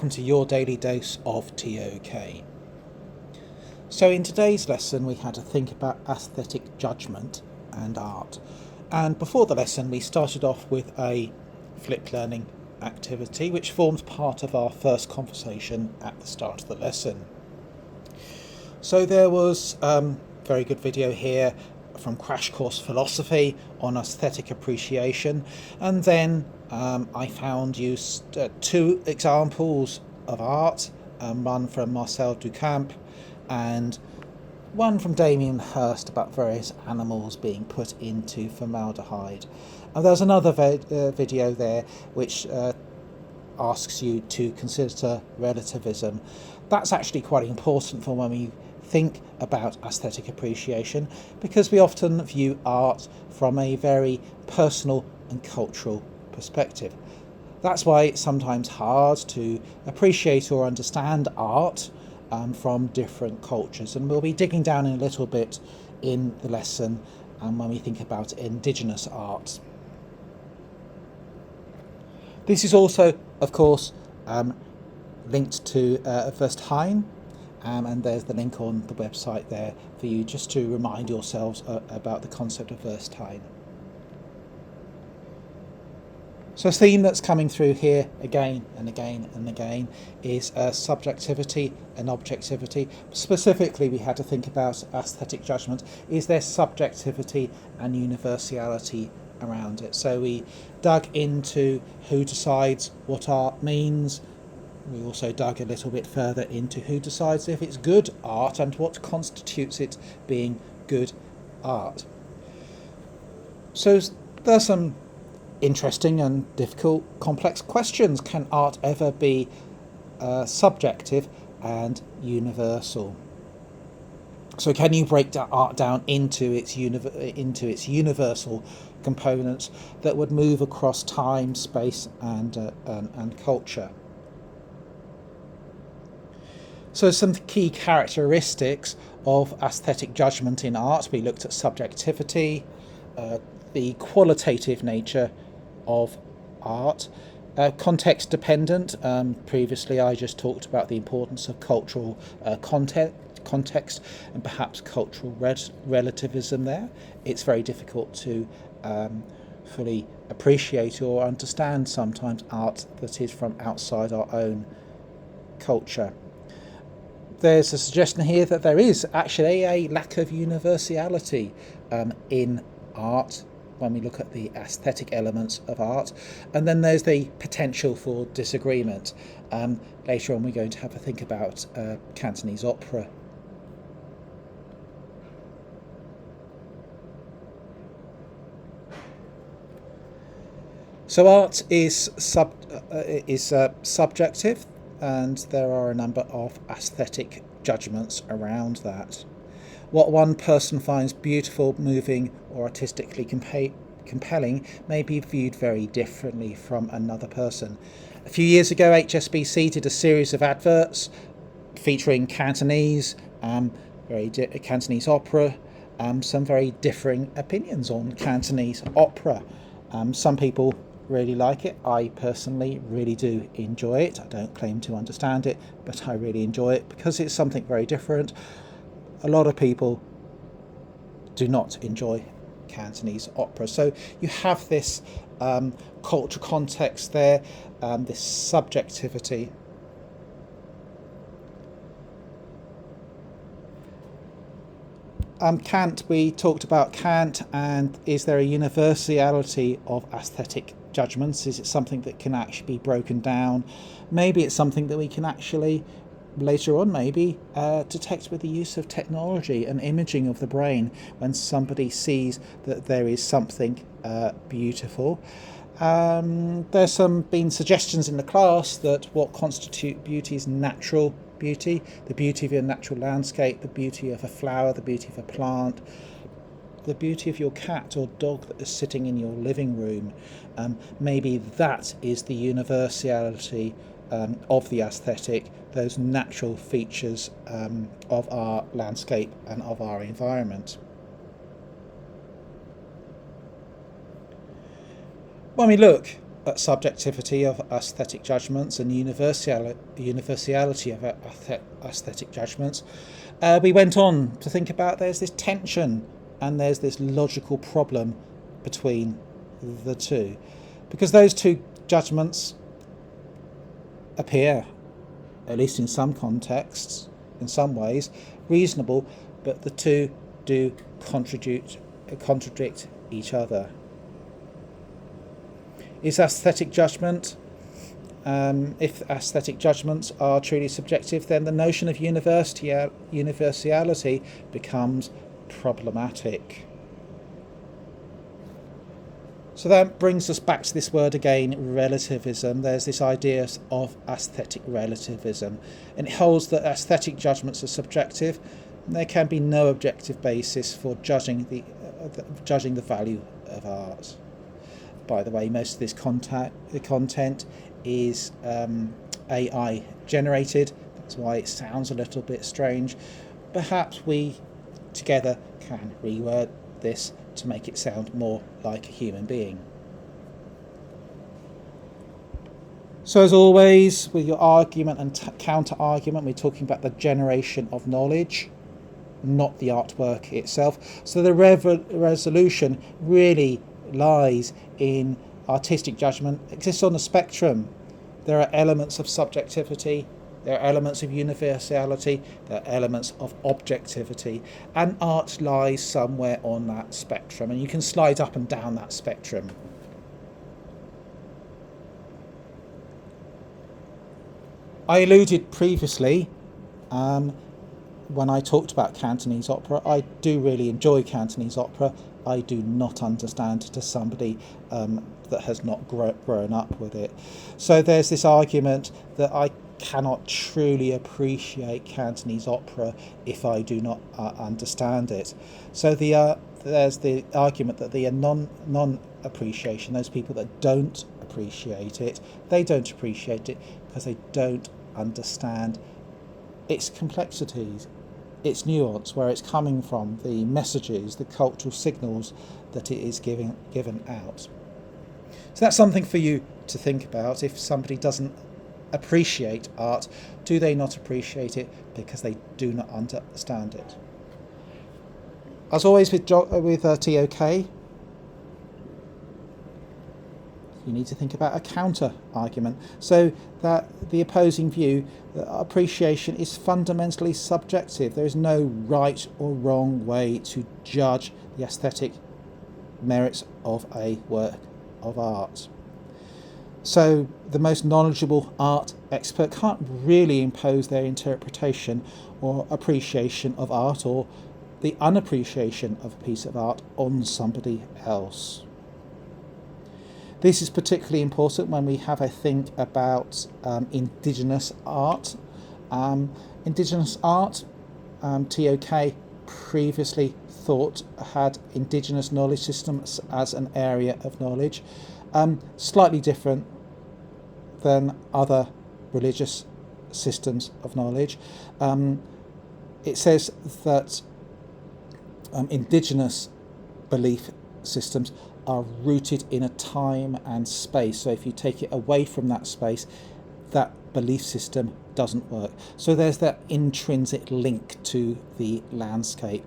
welcome to your daily dose of TOK. So in today's lesson we had to think about aesthetic judgment and art, and before the lesson we started off with a flipped learning activity which forms part of our first conversation at the start of the lesson. So there was a very good video here from Crash Course Philosophy on aesthetic appreciation, and then I found you two examples of art, one from Marcel Duchamp and one from Damien Hirst about various animals being put into formaldehyde. And there's another video there which asks you to consider relativism. That's actually quite important for when we think about aesthetic appreciation, because we often view art from a very personal and cultural perspective. That's why it's sometimes hard to appreciate or understand art from different cultures, and we'll be digging down in a little bit in the lesson when we think about indigenous art. This is also, of course, linked to Verstein, and there's the link on the website there for you just to remind yourselves about the concept of Verstein. So a theme that's coming through here again and again and again is subjectivity and objectivity. Specifically, we had to think about aesthetic judgment. Is there subjectivity and universality around it? So we dug into who decides what art means. We also dug a little bit further into who decides if it's good art and what constitutes it being good art. So there's some interesting and difficult, complex questions. Can art ever be subjective and universal? So can you break art down into its universal components that would move across time, space, and culture? So some key characteristics of aesthetic judgment in art. We looked at subjectivity, the qualitative nature of art, context dependent. Previously I just talked about the importance of cultural context and perhaps cultural relativism there. It's very difficult to fully appreciate or understand sometimes art that is from outside our own culture. There's a suggestion here that there is actually a lack of universality in art when we look at the aesthetic elements of art, and then there's the potential for disagreement. Later on we're going to have a think about Cantonese opera. So art is subjective, and there are a number of aesthetic judgments around that. What one person finds beautiful, moving, or artistically compelling may be viewed very differently from another person. A few years ago, HSBC did a series of adverts featuring Cantonese, Cantonese opera, some very differing opinions on Cantonese opera. Some people really like it. I personally really do enjoy it. I don't claim to understand it, but I really enjoy it because it's something very different. A lot of people do not enjoy Cantonese opera. So you have this cultural context there, this subjectivity. We talked about Kant, and is there a universality of aesthetic judgments? Is it something that can actually be broken down? Maybe it's something that we can actually later on detect with the use of technology and imaging of the brain when somebody sees that there is something beautiful. There's been suggestions in the class that what constitutes beauty is natural beauty, the beauty of your natural landscape, the beauty of a flower, the beauty of a plant, the beauty of your cat or dog that is sitting in your living room. Maybe that is the universality of the aesthetic, those natural features of our landscape and of our environment. When we look subjectivity of aesthetic judgments and universality of aesthetic judgments, we went on to think about there's this tension and there's this logical problem between the two, because those two judgments appear, at least in some contexts, in some ways, reasonable, but the two do contradict each other. Is aesthetic judgment, if aesthetic judgments are truly subjective, then the notion of universality becomes problematic. So that brings us back to this word again, relativism. There's this idea of aesthetic relativism, and it holds that aesthetic judgments are subjective, and there can be no objective basis for judging the value of art. By the way, most of this content is AI generated. That's why it sounds a little bit strange. Perhaps we together can reword this to make it sound more like a human being. So as always, with your argument and counter-argument, we're talking about the generation of knowledge, not the artwork itself. So the resolution really lies in artistic judgment. It exists on a spectrum. There are elements of subjectivity, there are elements of universality, there are elements of objectivity, and art lies somewhere on that spectrum, and you can slide up and down that spectrum. I alluded previously, when I talked about Cantonese opera, I do really enjoy Cantonese opera. I do not understand it as somebody that has not grown up with it. So there's this argument that I cannot truly appreciate Cantonese opera if I do not understand it. So there's the argument that the non-appreciation, those people that don't appreciate it, they don't appreciate it because they don't understand its complexities, its nuance, where it's coming from, the messages, the cultural signals that it is given out. So that's something for you to think about. If somebody doesn't appreciate art, do they not appreciate it because they do not understand it? As always with TOK, you need to think about a counter argument, so that the opposing view that appreciation is fundamentally subjective. There is no right or wrong way to judge the aesthetic merits of a work of art. So the most knowledgeable art expert can't really impose their interpretation or appreciation of art, or the unappreciation of a piece of art, on somebody else. This is particularly important when we have a think about indigenous art. Indigenous art, TOK previously thought had indigenous knowledge systems as an area of knowledge, slightly different than other religious systems of knowledge. It says that indigenous belief systems are rooted in a time and space. So if you take it away from that space, that belief system doesn't work. So there's that intrinsic link to the landscape,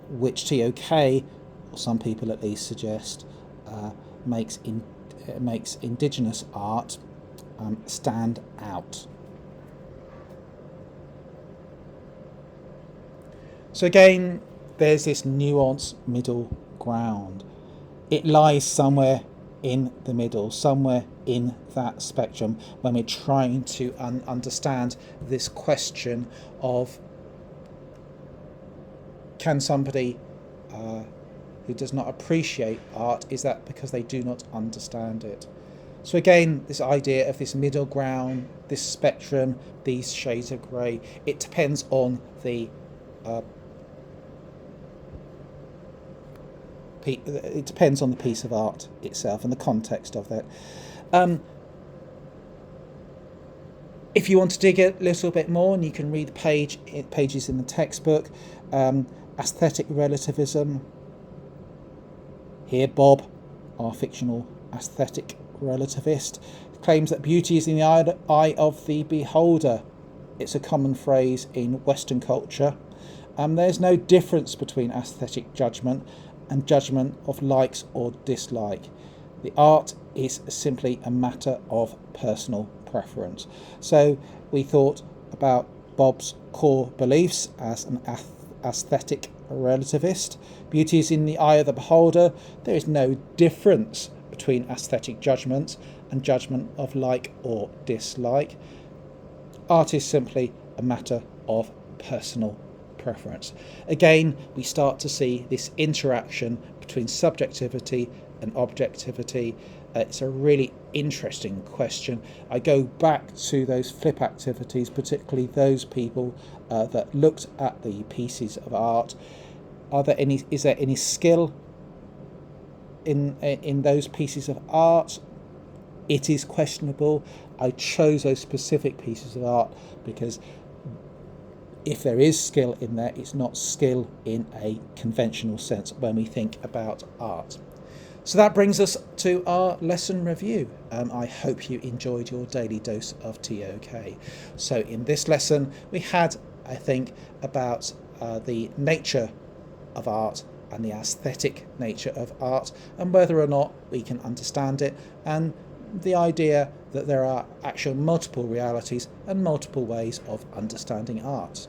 which TOK, or some people at least, suggest makes indigenous art stand out. So again, there's this nuanced middle ground. It lies somewhere in the middle, somewhere in that spectrum, when we're trying to understand this question of, can somebody who does not appreciate art, is that because they do not understand it? So again, this idea of this middle ground, this spectrum, these shades of grey, it depends on the piece of art itself and the context of that. If you want to dig a little bit more, and you can read the pages in the textbook, aesthetic relativism. Here, Bob, our fictional aesthetic relativist, claims that beauty is in the eye of the beholder. It's a common phrase in Western culture. There's no difference between aesthetic judgment and judgment of likes or dislike. The art is simply a matter of personal preference. So we thought about Bob's core beliefs as an aesthetic relativist. Beauty is in the eye of the beholder. There is no difference between aesthetic judgment and judgment of like or dislike. Art is simply a matter of personal preference. Again, we start to see this interaction between subjectivity and objectivity. It's a really interesting question. I go back to those flip activities, particularly those people that looked at the pieces of art. Is there any skill in those pieces of art? It is questionable. I chose those specific pieces of art because if there is skill in there, it's not skill in a conventional sense when we think about art. So that brings us to our lesson review. I hope you enjoyed your daily dose of TOK. So in this lesson, we had, I think, about the nature of art and the aesthetic nature of art and whether or not we can understand it, and the idea that there are actual multiple realities and multiple ways of understanding art.